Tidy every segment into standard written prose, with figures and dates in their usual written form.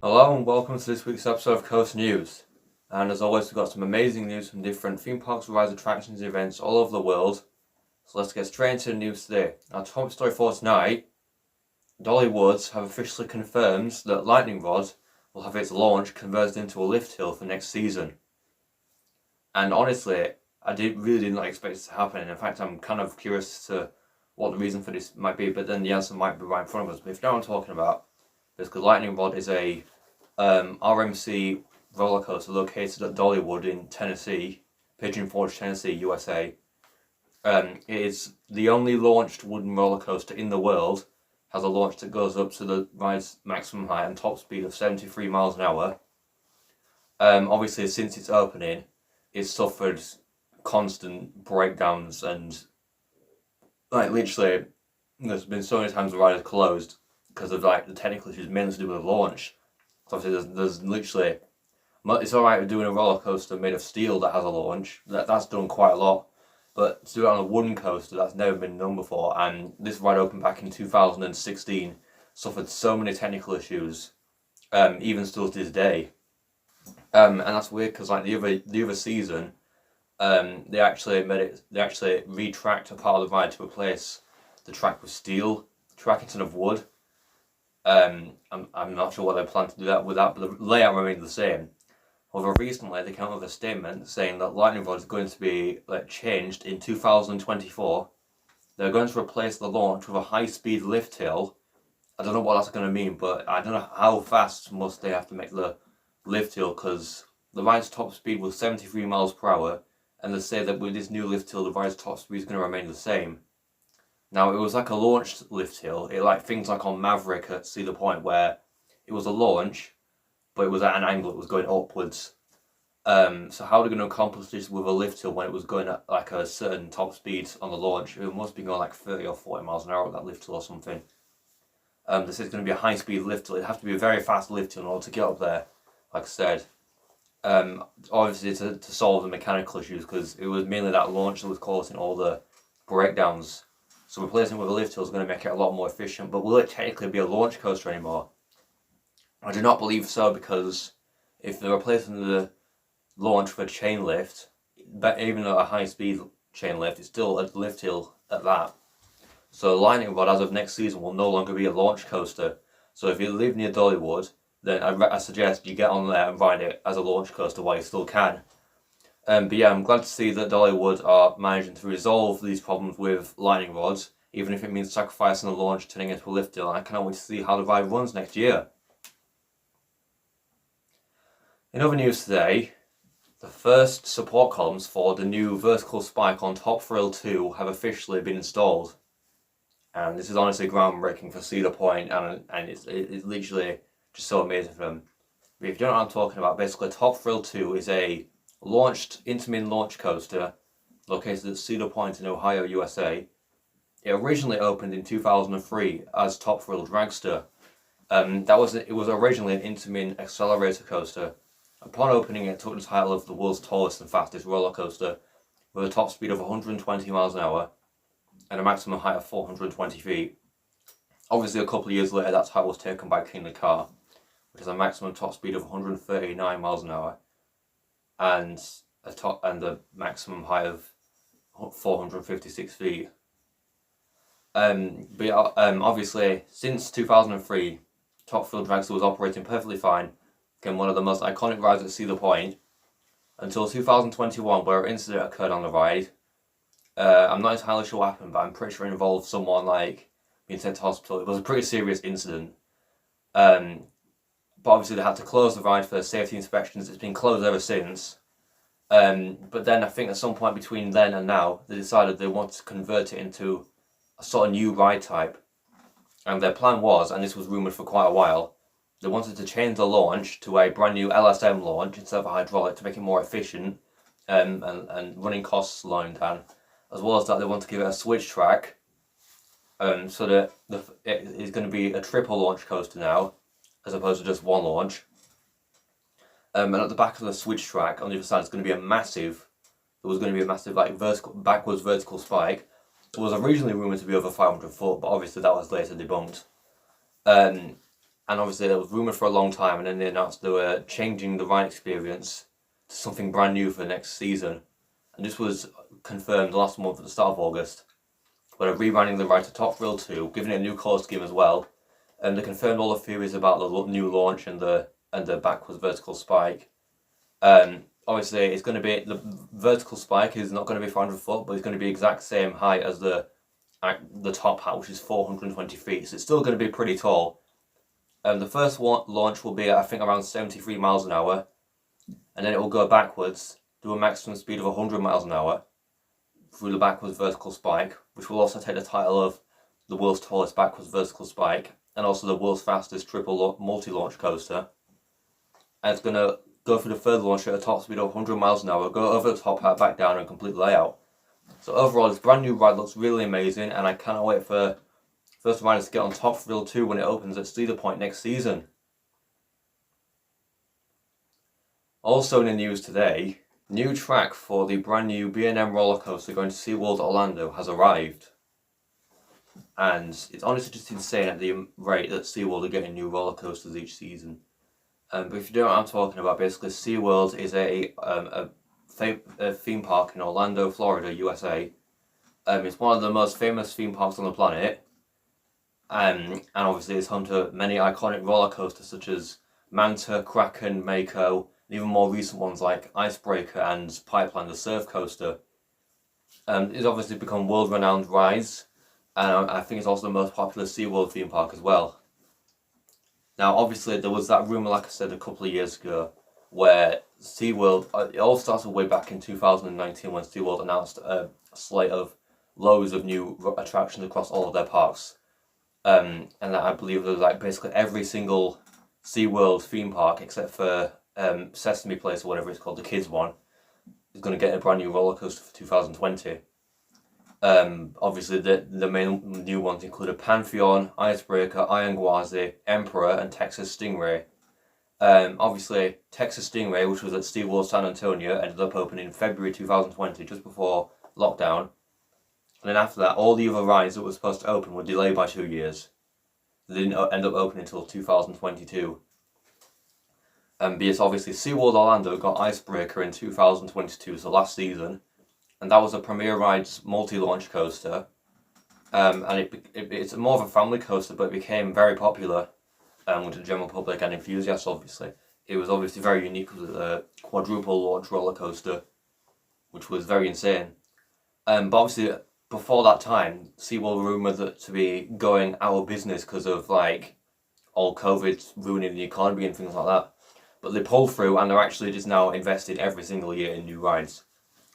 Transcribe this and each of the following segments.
Hello and welcome to this week's episode of Coast News. And as always, we've got some amazing news from different theme parks, rides, attractions, and events all over the world. So let's get straight into the news today. Our top story for tonight, Dollywood have officially confirmed that Lightning Rod will have its launch converted into a lift hill for next season. And honestly, I really did not expect this to happen. In fact, I'm kind of curious to what the reason for this might be, but then the answer might be right in front of us. But if you know what I'm talking about, basically Lightning Rod is a RMC roller coaster located at Dollywood in Tennessee, Pigeon Forge, Tennessee, USA. It is the only launched wooden roller coaster in the world. Has a launch that goes up to the ride's maximum height and top speed of 73 miles an hour. Obviously, since its opening, it's suffered constant breakdowns and, literally, there's been so many times the ride has closed because of the technical issues mainly to do with the launch. So obviously there's literally, it's alright with doing a roller coaster made of steel that has a launch, that's done quite a lot, but to do it on a wooden coaster, that's never been done before. And this ride opened back in 2016, suffered so many technical issues, even still to this day. And that's weird because the other season, they actually retracked a part of the ride to replace the track with steel track instead of wood. I'm not sure what they plan to do that with that, but the layout remained the same. However, recently they came up with a statement saying that Lightning Rod is going to be changed in 2024. They're going to replace the launch with a high-speed lift hill. I don't know what that's going to mean, but I don't know how fast must they have to make the lift hill, because the ride's top speed was 73 miles per hour, and they say that with this new lift hill, the ride's top speed is going to remain the same. Now, it was like a launched lift hill. It things like on Maverick at Cedar Point, where it was a launch, but it was at an angle, it was going upwards. So how are they going to accomplish this with a lift hill when it was going at a certain top speed on the launch? It must be going 30 or 40 miles an hour at that lift hill or something. This is going to be a high-speed lift hill. It'd have to be a very fast lift hill in order to get up there, like I said. Obviously to solve the mechanical issues, because it was mainly that launch that was causing all the breakdowns. So replacing it with a lift hill is going to make it a lot more efficient. But will it technically be a launch coaster anymore? I do not believe so, because if they're replacing the launch with a chain lift, but even at a high-speed chain lift, it's still a lift hill at that. So Lightning Rod, as of next season, will no longer be a launch coaster. So if you live near Dollywood, then I suggest you get on there and ride it as a launch coaster while you still can. But yeah, I'm glad to see that Dollywood are managing to resolve these problems with Lightning Rods, even if it means sacrificing the launch, turning it into a lift hill. And I cannot wait to see how the ride runs next year. In other news today, the first support columns for the new vertical spike on Top Thrill 2 have officially been installed. And this is honestly groundbreaking for Cedar Point, and it's literally just so amazing for them. But if you don't know what I'm talking about, basically Top Thrill 2 is a launched Intamin launch coaster located at Cedar Point in Ohio, USA. It originally opened in 2003 as Top Thrill Dragster. It was originally an Intamin accelerator coaster. Upon opening, it took the title of the world's tallest and fastest roller coaster, with a top speed of 120 miles an hour and a maximum height of 420 feet. Obviously, a couple of years later, that title was taken by King the Car, which has a maximum top speed of 139 miles an hour and a maximum height of 456 feet. Obviously, since 2003, Top Thrill Dragster was operating perfectly fine, became one of the most iconic rides at Cedar Point, until 2021, where an incident occurred on the ride. I'm not entirely sure what happened, but I'm pretty sure it involved someone being sent to hospital. It was a pretty serious incident. But obviously they had to close the ride for safety inspections. It's been closed ever since. But then I think at some point between then and now, they decided they wanted to convert it into a sort of new ride type. And their plan was, and this was rumoured for quite a while, they wanted to change the launch to a brand new LSM launch instead of a hydraulic to make it more efficient, and running costs slowing down. As well as that, they want to give it a switch track, so that it is going to be a triple launch coaster now, as opposed to just one launch. And at the back of the switch track on the other side is going to be a massive backwards vertical spike. It was originally rumoured to be over 500 foot, but obviously that was later debunked. And obviously it was rumoured for a long time, and then they announced they were changing the ride experience to something brand new for the next season. And this was confirmed last month at the start of August, where they're rebranding the ride to Top Thrill 2, giving it a new colour scheme as well. And they confirmed all the theories about the new launch and the backwards vertical spike. Obviously, it's going to be, the vertical spike is not going to be 400 foot, but it's going to be exact same height as the top hat, which is 420 feet. So it's still going to be pretty tall. The first launch will be at, I think, around 73 miles an hour, and then it will go backwards, do a maximum speed of 100 miles an hour through the backwards vertical spike, which will also take the title of the world's tallest backwards vertical spike, and also the world's fastest triple multi-launch coaster. And it's going to go through the third launch at a top speed of 100 miles an hour, go over the top hat, back down, and complete the layout. So overall, this brand new ride looks really amazing, and I cannot wait for first riders to get on Top Thrill 2 when it opens at Cedar Point next season. Also in the news today, new track for the brand new B&M roller coaster going to SeaWorld Orlando has arrived. And it's honestly just insane at the rate that SeaWorld are getting new roller coasters each season. But if you don't know what I'm talking about, basically SeaWorld is a theme park in Orlando, Florida, USA. It's one of the most famous theme parks on the planet. And obviously it's home to many iconic roller coasters such as Manta, Kraken, Mako, and even more recent ones like Icebreaker and Pipeline, the surf coaster. It's obviously become world-renowned rides, and I think it's also the most popular SeaWorld theme park as well. Now obviously there was that rumour, like I said, a couple of years ago, where SeaWorld, it all started way back in 2019 when SeaWorld announced a slate of loads of new attractions across all of their parks. And that I believe there was like basically every single SeaWorld theme park except for Sesame Place or whatever it's called, the kids one, is going to get a brand new roller coaster for 2020. Obviously the main new ones included Pantheon, Icebreaker, Iron Gwazi, Emperor, and Texas Stingray. Obviously Texas Stingray, which was at SeaWorld San Antonio, ended up opening in February 2020, just before lockdown. And then after that, all the other rides that were supposed to open were delayed by 2 years. They didn't end up opening until 2022. Because obviously SeaWorld Orlando got Icebreaker in 2022, so last season. And that was a Premier Rides multi-launch coaster. And it's more of a family coaster, but it became very popular with the general public and enthusiasts, obviously. It was obviously very unique with a quadruple launch roller coaster, which was very insane. But obviously, before that time, SeaWorld were rumoured to be going out of business because of like all COVID ruining the economy and things like that. But they pulled through, and they're actually just now investing every single year in new rides.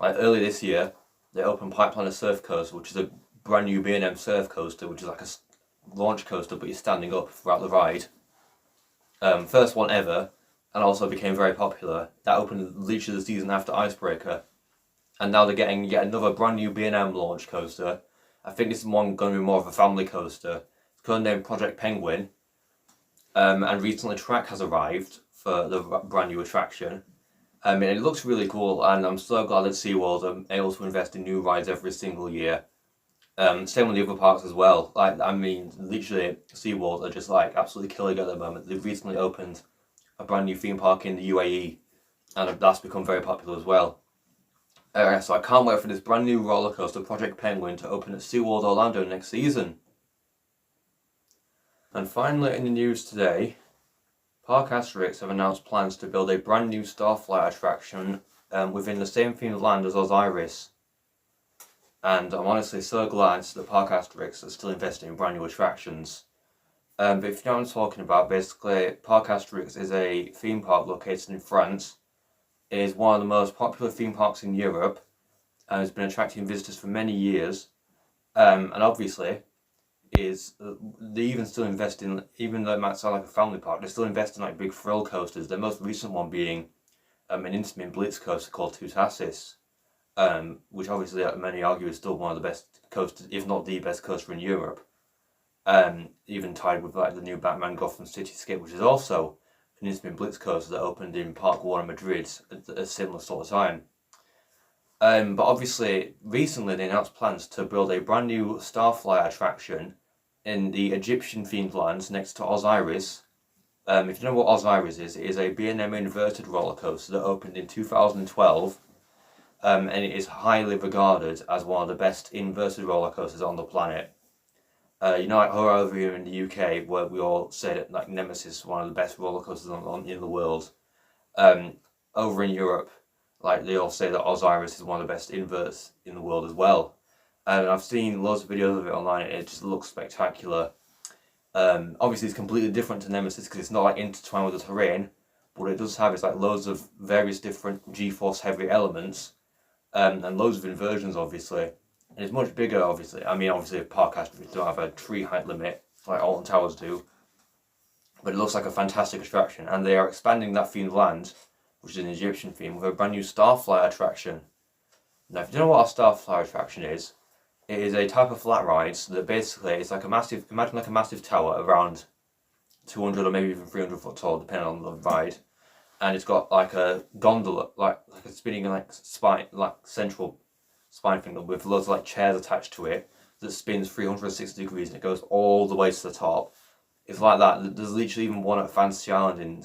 Like early this year, they opened Pipeline Surf Coaster, which is a brand new B&M surf coaster, which is like a launch coaster, but you're standing up throughout the ride. First one ever, and also became very popular. That opened literally the season after Icebreaker. And now they're getting yet another brand new B&M launch coaster. I think this one going to be more of a family coaster. It's currently named Project Penguin. And recently Track has arrived for the brand new attraction. And it looks really cool, and I'm so glad that SeaWorld are able to invest in new rides every single year. Same with the other parks as well. Like, I mean, literally SeaWorld are just like absolutely killing it at the moment. They've recently opened a brand new theme park in the UAE, and that's become very popular as well. So I can't wait for this brand new roller coaster, Project Penguin, to open at SeaWorld Orlando next season. And finally in the news today, Parc Astérix have announced plans to build a brand new Starflight attraction within the same themed land as Osiris. And I'm honestly so glad that Parc Astérix are still investing in brand new attractions. But if you know what I'm talking about, basically Parc Astérix is a theme park located in France. It is one of the most popular theme parks in Europe and has been attracting visitors for many years. And obviously, they even still invest in, even though it might sound like a family park, they still invest in like big thrill coasters. Their most recent one being an intimate blitz coaster called Tutasis, which obviously many argue is still one of the best coasters, if not the best coaster in Europe. Even tied with like the new Batman Gotham Cityscape, which is also an intimate blitz coaster that opened in Park Warner Madrid at a similar sort of time. But obviously, recently they announced plans to build a brand new Starflight attraction in the Egyptian themed lands next to Osiris, If you know what Osiris is, it is a B&M inverted roller coaster that opened in 2012, and it is highly regarded as one of the best inverted roller coasters on the planet. You know, like over here in the UK, where we all say that like Nemesis is one of the best roller coasters in the world. Over in Europe, like they all say that Osiris is one of the best inverts in the world as well. And I've seen loads of videos of it online, and it just looks spectacular. Obviously, it's completely different to Nemesis because it's not like intertwined with the terrain, but it does have like loads of various different G-force heavy elements, and loads of inversions, obviously. And it's much bigger, obviously. I mean, obviously, Parc Astérix don't have a tree height limit like Alton Towers do, but it looks like a fantastic attraction. And they are expanding that themed land, which is an Egyptian theme, with a brand new Starflyer attraction. Now, if you don't know what a Starflyer attraction is, it is a type of flat ride that basically it's like a massive, imagine like a massive tower around 200 or maybe even 300 foot tall, depending on the ride, and it's got like a gondola, like a spinning like spine, like central spine thing with loads of like chairs attached to it that spins 360 degrees and it goes all the way to the top. It's like that. There's literally even one at Fantasy Island in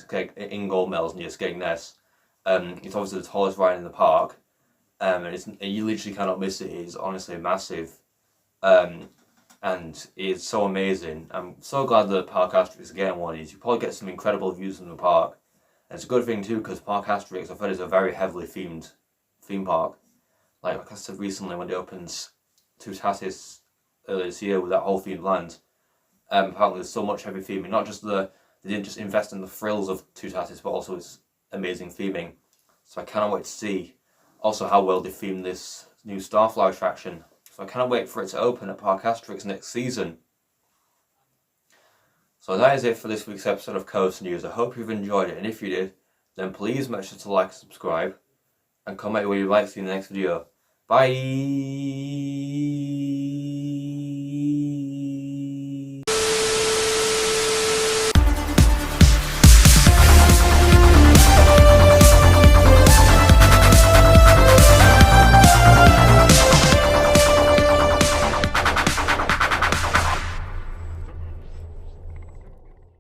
Goldmells near Skegness. It's obviously the tallest ride in the park. And you literally cannot miss it. It's honestly massive, and it's so amazing. I'm so glad that Parc Astérix is getting one of these. You probably get some incredible views from the park, and it's a good thing too because Parc Astérix, I've heard, is a very heavily themed theme park. Like I said recently, when they opened Tuatis earlier this year with that whole themed land, apparently there's so much heavy theming. Not just they didn't just invest in the frills of Tuatis, but also its amazing theming. So I cannot wait to see also how well they themed this new Starflyer attraction. So I cannot wait for it to open at Parc Astérix next season. So that is it for this week's episode of Coast News. I hope you've enjoyed it, and if you did, then please make sure to like and subscribe, and comment what you'd like to see in the next video. Bye!